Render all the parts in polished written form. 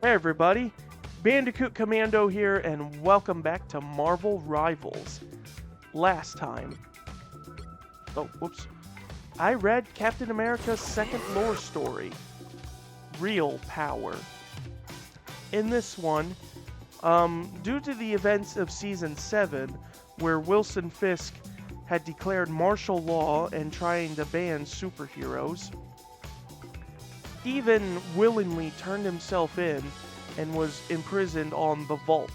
Hey everybody, Bandicoot Commando here, and welcome back to Marvel Rivals. Last time, I read Captain America's second lore story, Real Power. In this one, due to the events of Season 7, where Wilson Fisk had declared martial law and trying to ban superheroes, Steven willingly turned himself in and was imprisoned on the Vault,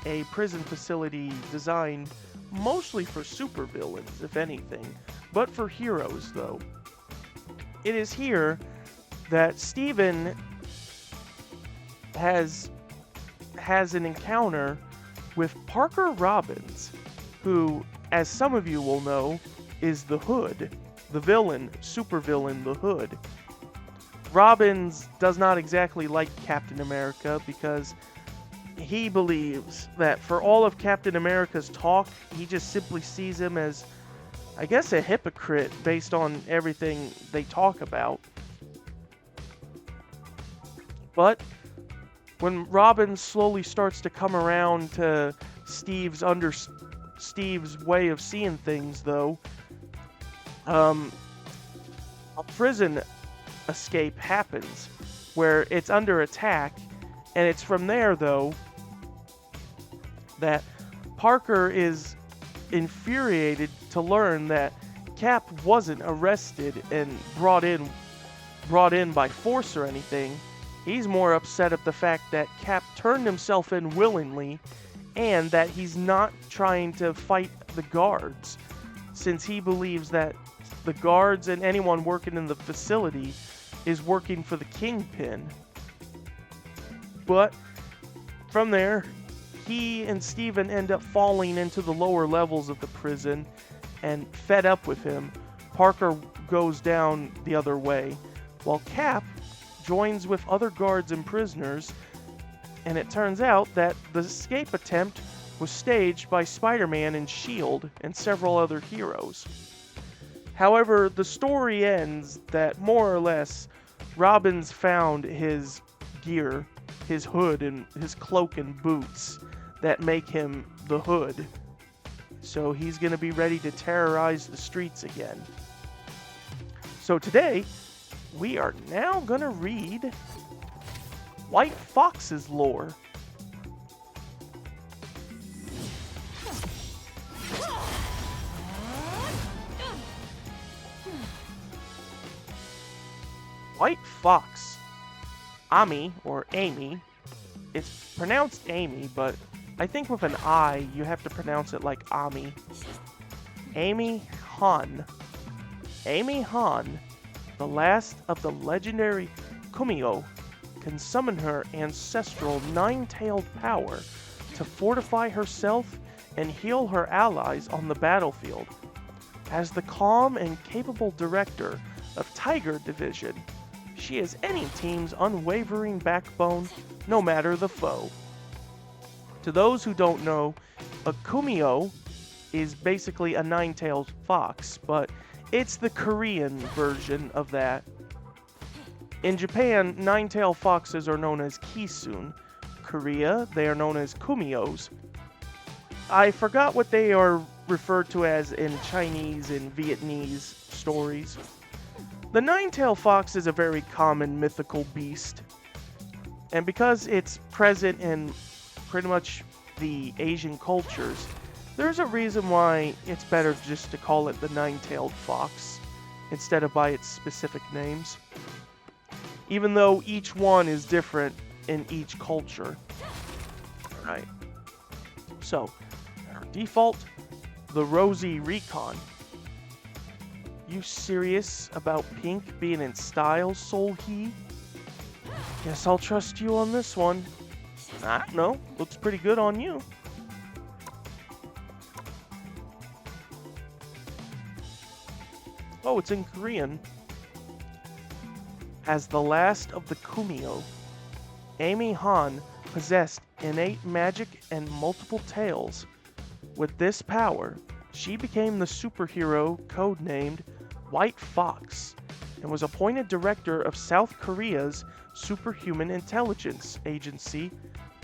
a prison facility designed mostly for supervillains, if anything, but for heroes, though. It is here that Steven has an encounter with Parker Robbins, who, as some of you will know, is the Hood, the villain, supervillain, the Hood. Robbins does not exactly like Captain America because he believes that for all of Captain America's talk, he just simply sees him as, I guess, a hypocrite based on everything they talk about. But when Robbins slowly starts to come around to Steve's way of seeing things, though, a prison escape happens where it's under attack, and it's from there, though, that Parker is infuriated to learn that Cap wasn't arrested and brought in by force or anything. He's more upset at the fact that Cap turned himself in willingly and that he's not trying to fight the guards, since he believes that the guards and anyone working in the facility is working for the Kingpin. But from there, he and Steven end up falling into the lower levels of the prison, and fed up with him, Parker goes down the other way, while Cap joins with other guards and prisoners, and it turns out that the escape attempt was staged by Spider-Man and S.H.I.E.L.D. and several other heroes. However, the story ends that more or less Robbins found his gear, his hood and his cloak and boots that make him the Hood. So he's going to be ready to terrorize the streets again. So today, we are now going to read White Fox's lore. White Fox, Ami, or Amy, it's pronounced Amy, but I think with an I, you have to pronounce it like Ami. Amy Han. Amy Han, the last of the legendary Kumio, can summon her ancestral nine-tailed power to fortify herself and heal her allies on the battlefield. As the calm and capable director of Tiger Division, she is any team's unwavering backbone, no matter the foe. To those who don't know, a Kumio is basically a nine-tailed fox, but it's the Korean version of that. In Japan, nine-tailed foxes are known as Kisun. Korea, they are known as Kumios. I forgot what they are referred to as in Chinese and Vietnamese stories. The nine-tailed fox is a very common mythical beast, and because it's present in pretty much the Asian cultures, there's a reason why it's better just to call it the nine-tailed fox instead of by its specific names, even though each one is different in each culture. Alright, so our default, the Rosy Recon. You serious about Pink being in style, Soul He? Guess I'll trust you on this one. I don't know, looks pretty good on you. Oh, it's in Korean. As the last of the Kumio, Amy Han possessed innate magic and multiple tails. With this power, she became the superhero codenamed White Fox and was appointed director of South Korea's Superhuman Intelligence Agency,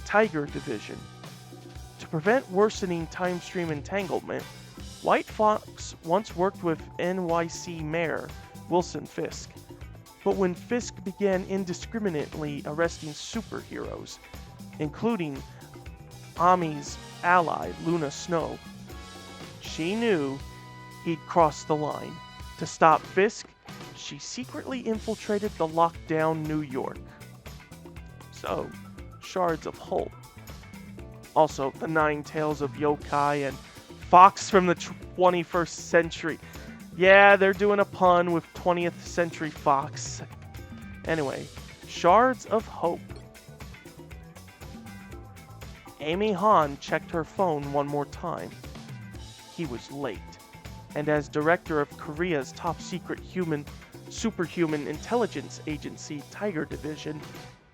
Tiger Division. To prevent worsening time stream entanglement, White Fox once worked with NYC Mayor Wilson Fisk. But when Fisk began indiscriminately arresting superheroes, including Ami's ally, Luna Snow, she knew he'd crossed the line. To stop Fisk, she secretly infiltrated the lockdown New York. So, Shards of Hope. Also, the Nine Tails of Yokai and Fox from the 21st century. Yeah, they're doing a pun with 20th Century Fox. Anyway, Shards of Hope. Amy Han checked her phone one more time. He was late, and as director of Korea's top-secret superhuman intelligence agency, Tiger Division,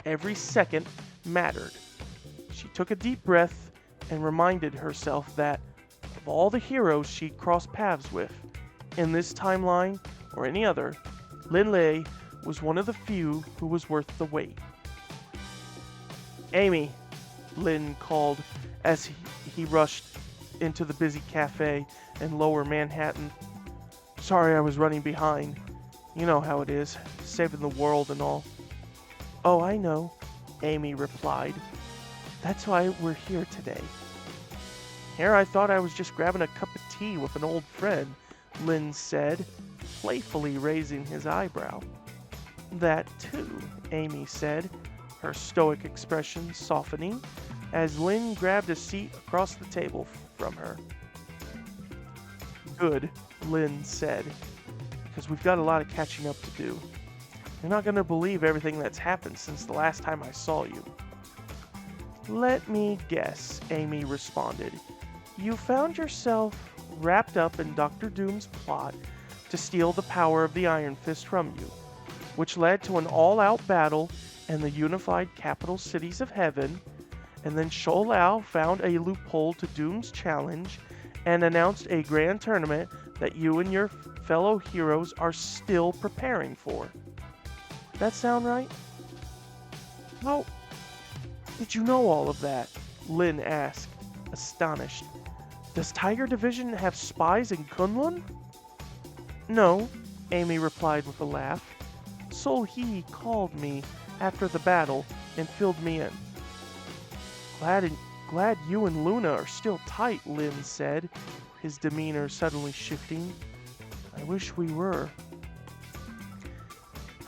every second mattered. She took a deep breath and reminded herself that, of all the heroes she'd crossed paths with, in this timeline or any other, Lin Lei was one of the few who was worth the wait. Amy, Lin called as he rushed into the busy cafe in Lower Manhattan. Sorry I was running behind. You know how it is, saving the world and all. Oh, I know, Amy replied. That's why we're here today. Here I thought I was just grabbing a cup of tea with an old friend, Lin said, playfully raising his eyebrow. That too, Amy said, her stoic expression softening as Lin grabbed a seat across the table from her. Good, Lin said, because we've got a lot of catching up to do. You're not going to believe everything that's happened since the last time I saw you. Let me guess, Amy responded. You found yourself wrapped up in Dr. Doom's plot to steal the power of the Iron Fist from you, which led to an all-out battle in the unified capital cities of heaven, and then Shou Lao found a loophole to Doom's challenge and announced a grand tournament that you and your fellow heroes are still preparing for. That sound right? How did you know all of that? Lin asked, astonished. Does Tiger Division have spies in Kunlun? No, Amy replied with a laugh. Sol He called me after the battle and filled me in. Glad you and Luna are still tight, Lin said, his demeanor suddenly shifting. I wish we were.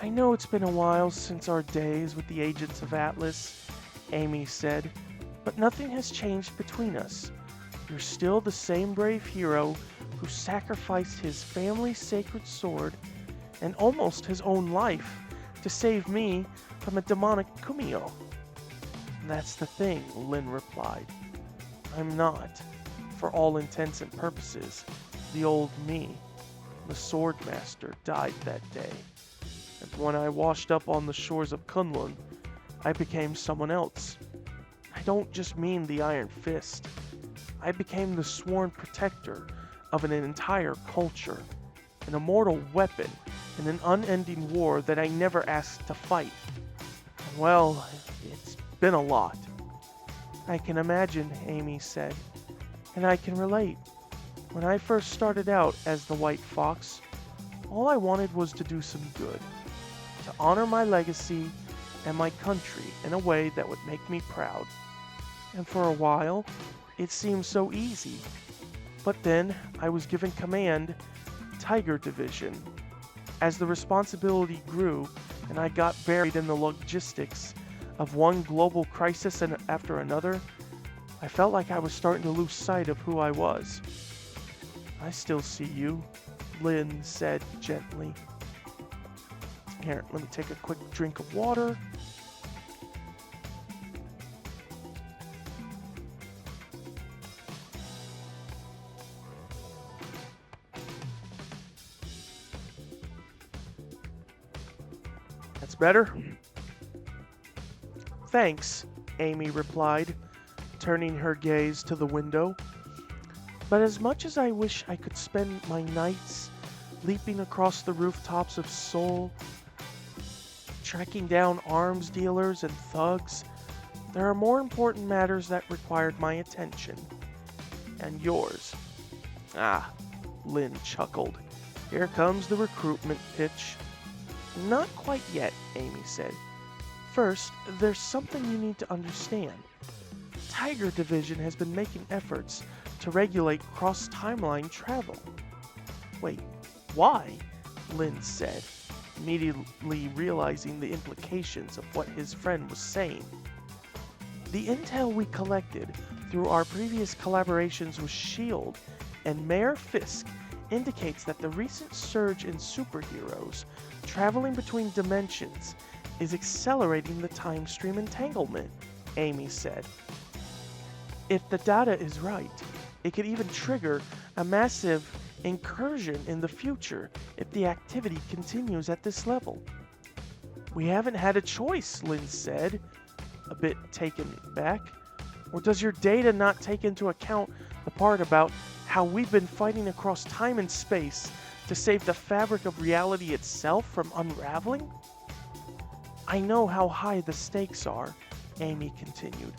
I know it's been a while since our days with the Agents of Atlas, Amy said, but nothing has changed between us. You're still the same brave hero who sacrificed his family's sacred sword and almost his own life to save me from a demonic Kumio. That's the thing, Lin replied. I'm not, for all intents and purposes, the old me. The sword master died that day. And when I washed up on the shores of Kunlun, I became someone else. I don't just mean the Iron Fist. I became the sworn protector of an entire culture, an immortal weapon in an unending war that I never asked to fight. Well, it's been a lot. I can imagine, Amy said, and I can relate. When I first started out as the White Fox, all I wanted was to do some good, to honor my legacy and my country in a way that would make me proud. And for a while, it seemed so easy. But then I was given command, Tiger Division. As the responsibility grew and I got buried in the logistics of one global crisis and after another, I felt like I was starting to lose sight of who I was. I still see you, Lin said gently. Here, let me take a quick drink of water. That's better. Thanks, Amy replied, turning her gaze to the window. But as much as I wish I could spend my nights leaping across the rooftops of Seoul, tracking down arms dealers and thugs. There are more important matters that required my attention. And yours. Ah, Lin chuckled. Here comes the recruitment pitch. Not quite yet, Amy said. First, there's something you need to understand. Tiger Division has been making efforts to regulate cross-timeline travel. Wait, why? Lin said, immediately realizing the implications of what his friend was saying. The intel we collected through our previous collaborations with S.H.I.E.L.D. and Mayor Fisk indicates that the recent surge in superheroes traveling between dimensions is accelerating the time stream entanglement, Amy said. If the data is right, it could even trigger a massive incursion in the future if the activity continues at this level. We haven't had a choice, Lin said, a bit taken back. Or does your data not take into account the part about how we've been fighting across time and space to save the fabric of reality itself from unraveling? I know how high the stakes are, Amy continued,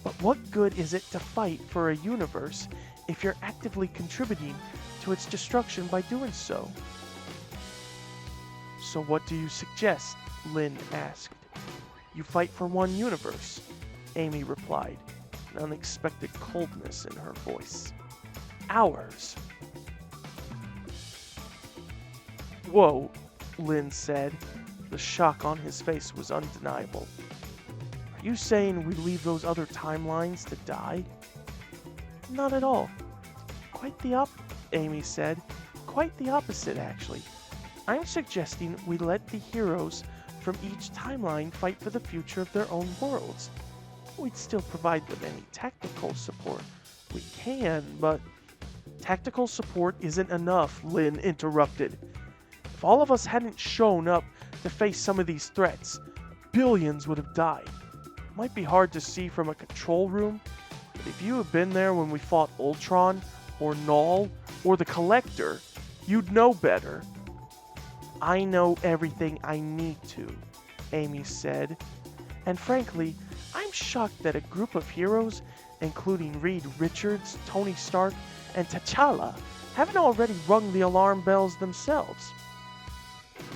but what good is it to fight for a universe if you're actively contributing to its destruction by doing so? So what do you suggest? Lin asked. You fight for one universe, Amy replied, an unexpected coldness in her voice. Ours. Whoa, Lin said. The shock on his face was undeniable. Are you saying we leave those other timelines to die? Not at all. Amy said. Quite the opposite, actually. I'm suggesting we let the heroes from each timeline fight for the future of their own worlds. We'd still provide them any tactical support we can, but tactical support isn't enough, Lin interrupted. If all of us hadn't shown up to face some of these threats, billions would have died. It might be hard to see from a control room, but if you had been there when we fought Ultron, or Null, or the Collector, you'd know better. I know everything I need to, Amy said. And frankly, I'm shocked that a group of heroes, including Reed Richards, Tony Stark, and T'Challa, haven't already rung the alarm bells themselves.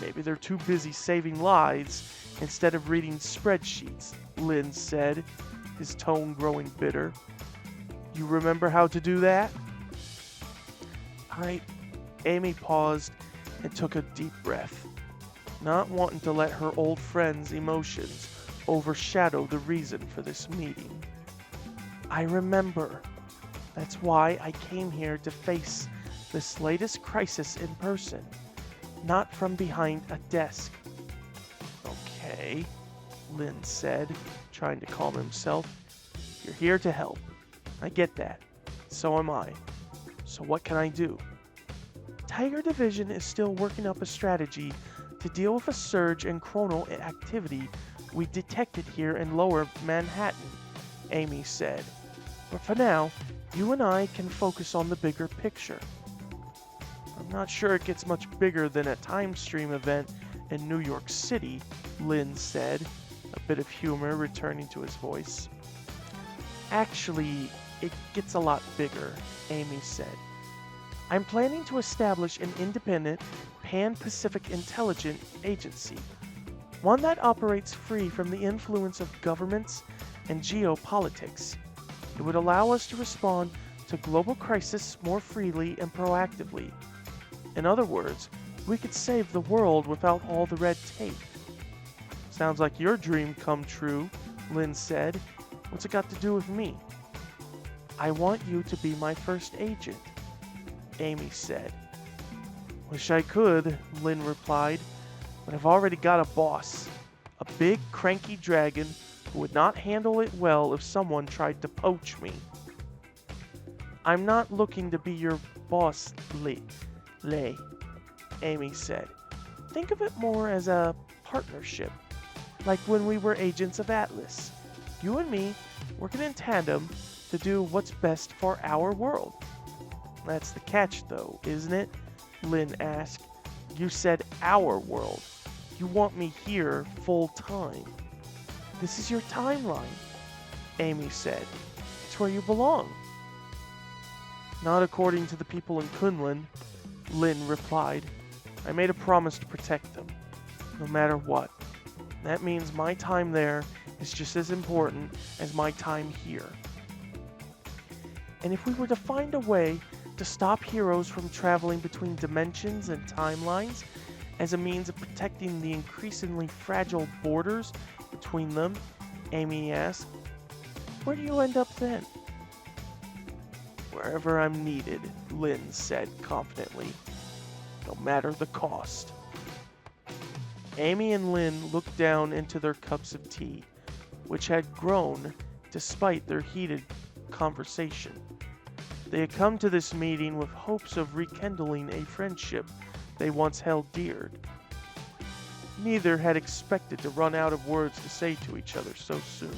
Maybe they're too busy saving lives instead of reading spreadsheets, Lin said, his tone growing bitter. You remember how to do that? Amy paused and took a deep breath, not wanting to let her old friend's emotions overshadow the reason for this meeting. I remember. That's why I came here to face this latest crisis in person, not from behind a desk. Okay, Lin said, trying to calm himself. You're here to help. I get that. So am I. So what can I do? Tiger Division is still working up a strategy to deal with a surge in chronal activity we detected here in Lower Manhattan, Amy said. But for now, you and I can focus on the bigger picture. I'm not sure it gets much bigger than a time stream event in New York City, Lin said, a bit of humor returning to his voice. Actually, it gets a lot bigger, Amy said. I'm planning to establish an independent, pan-Pacific intelligence agency, one that operates free from the influence of governments and geopolitics. It would allow us to respond to global crisis more freely and proactively. In other words, we could save the world without all the red tape. Sounds like your dream come true, Lin said. What's it got to do with me? I want you to be my first agent, Amy said. Wish I could, Lin replied, but I've already got a boss. A big, cranky dragon who would not handle it well if someone tried to poach me. I'm not looking to be your boss, Lei, Amy said. Think of it more as a partnership, like when we were agents of Atlas. You and me working in tandem to do what's best for our world. That's the catch, though, isn't it? Lin asked. You said our world. You want me here full time. This is your timeline, Amy said. It's where you belong. Not according to the people in Kunlun, Lin replied. I made a promise to protect them, no matter what. That means my time there is just as important as my time here. And if we were to find a way to stop heroes from traveling between dimensions and timelines as a means of protecting the increasingly fragile borders between them, Amy asked, where do you end up then? Wherever I'm needed, Lin said confidently, no matter the cost. Amy and Lin looked down into their cups of tea, which had grown despite their heated conversation. They had come to this meeting with hopes of rekindling a friendship they once held dear. Neither had expected to run out of words to say to each other so soon.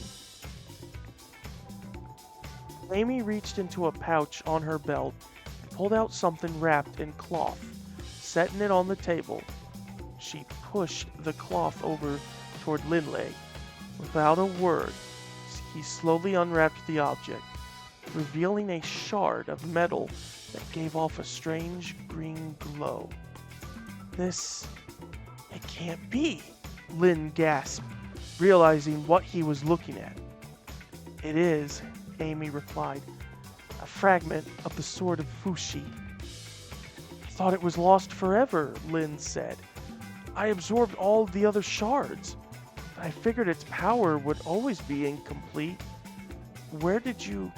Amy reached into a pouch on her belt and pulled out something wrapped in cloth. Setting it on the table, she pushed the cloth over toward Linley. Without a word, he slowly unwrapped the object, revealing a shard of metal that gave off a strange green glow. It can't be, Lin gasped, realizing what he was looking at. It is, Amy replied, a fragment of the sword of Fushi. I thought it was lost forever, Lin said. I absorbed all of the other shards, but I figured its power would always be incomplete. Where did you...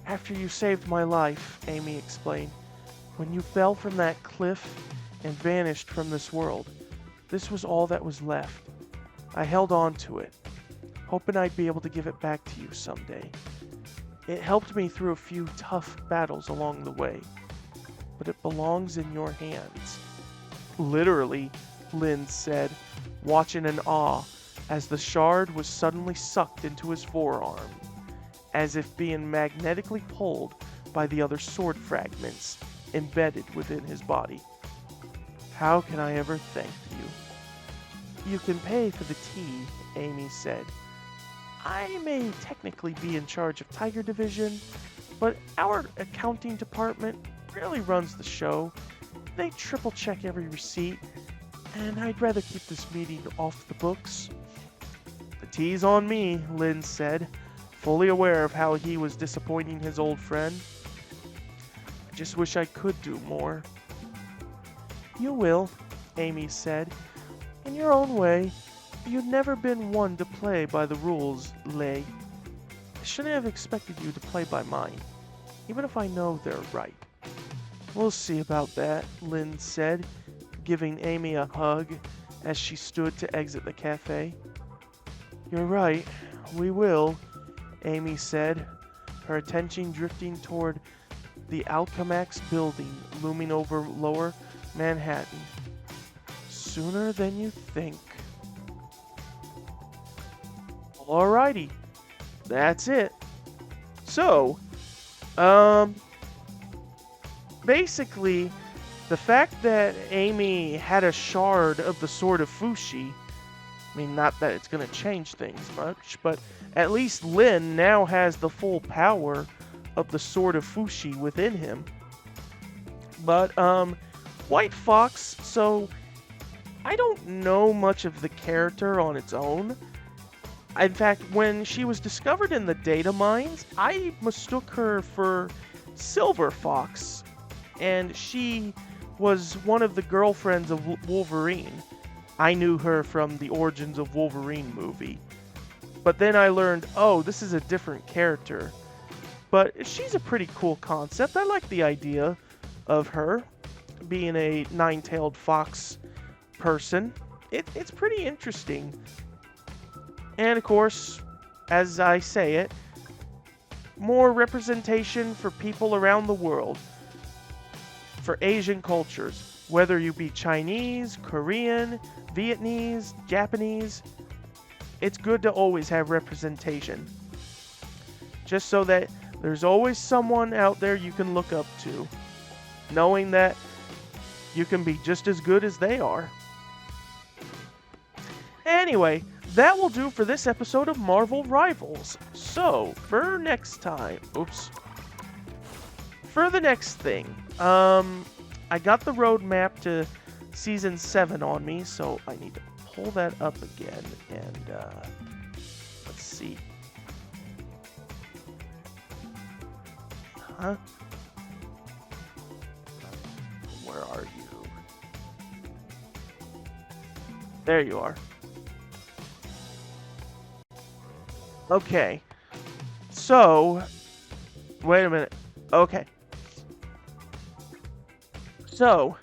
After you saved my life, Amy explained, when you fell from that cliff and vanished from this world, this was all that was left. I held on to it, hoping I'd be able to give it back to you someday. It helped me through a few tough battles along the way, but it belongs in your hands. Literally, Lin said, watching in awe as the shard was suddenly sucked into his forearm, as if being magnetically pulled by the other sword fragments embedded within his body. How can I ever thank you? You can pay for the tea, Amy said. I may technically be in charge of Tiger Division, but our accounting department really runs the show. They triple check every receipt, and I'd rather keep this meeting off the books. The tea's on me, Lin said, fully aware of how he was disappointing his old friend. I just wish I could do more. You will, Amy said. In your own way, you've never been one to play by the rules, Lei. I shouldn't have expected you to play by mine, even if I know they're right. We'll see about that, Lin said, giving Amy a hug as she stood to exit the cafe. You're right, we will, Amy said, her attention drifting toward the Alchemax building looming over lower Manhattan. Sooner than you think. Alrighty, that's it. So, basically, the fact that Amy had a shard of the Sword of Fushi, I mean, not that it's going to change things much, but at least Lin now has the full power of the Sword of Fushi within him. But, White Fox, so I don't know much of the character on its own. In fact, when she was discovered in the data mines, I mistook her for Silver Fox, and she was one of the girlfriends of Wolverine. I knew her from the Origins of Wolverine movie. But then I learned, oh, this is a different character. But she's a pretty cool concept. I like the idea of her being a nine-tailed fox person. It's pretty interesting. And of course, as I say it, more representation for people around the world. For Asian cultures, whether you be Chinese, Korean, Vietnamese, Japanese, it's good to always have representation. Just so that there's always someone out there you can look up to. Knowing that you can be just as good as they are. Anyway, that will do for this episode of Marvel Rivals. So, for next time, for the next thing, I got the roadmap to Season 7 on me, so I need to pull that up again, and, let's see. Huh? Where are you? There you are. Okay. So, wait a minute. Okay. So,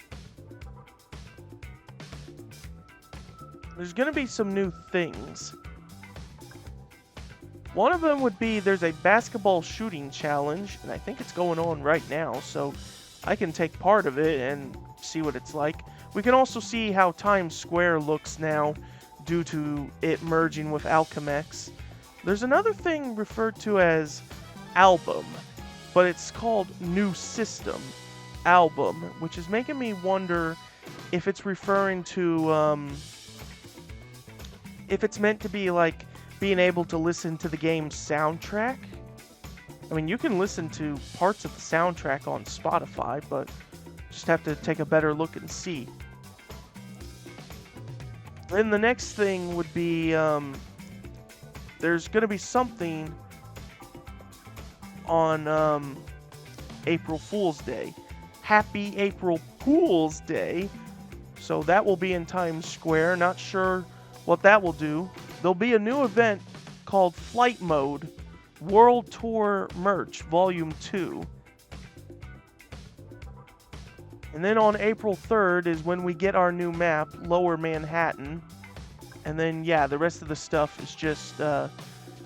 there's going to be some new things. One of them would be there's a basketball shooting challenge, and I think it's going on right now, so I can take part of it and see what it's like. We can also see how Times Square looks now due to it merging with Alchemex. There's another thing referred to as album, but it's called New System Album, which is making me wonder if it's referring to, if it's meant to be like being able to listen to the game's soundtrack. I mean, you can listen to parts of the soundtrack on Spotify, but just have to take a better look and see. Then the next thing would be, there's going to be something on April Fool's Day. Happy April Fool's Day. So that will be in Times Square. Not sure what that will do. There'll be a new event called Flight Mode World Tour Merch Volume 2. And then on April 3rd is when we get our new map, Lower Manhattan. And then, yeah, the rest of the stuff is just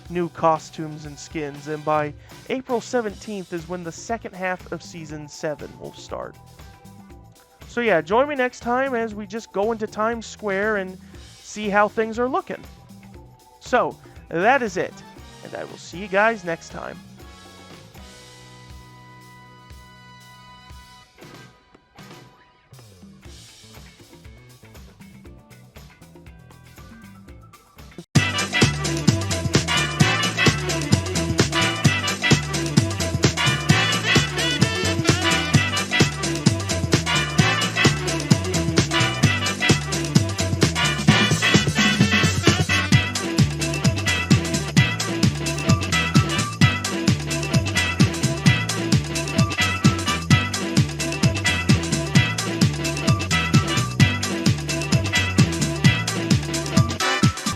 new costumes and skins. And by April 17th is when the second half of Season 7 will start. So yeah, join me next time as we just go into Times Square and see how things are looking. So, that is it. And I will see you guys next time.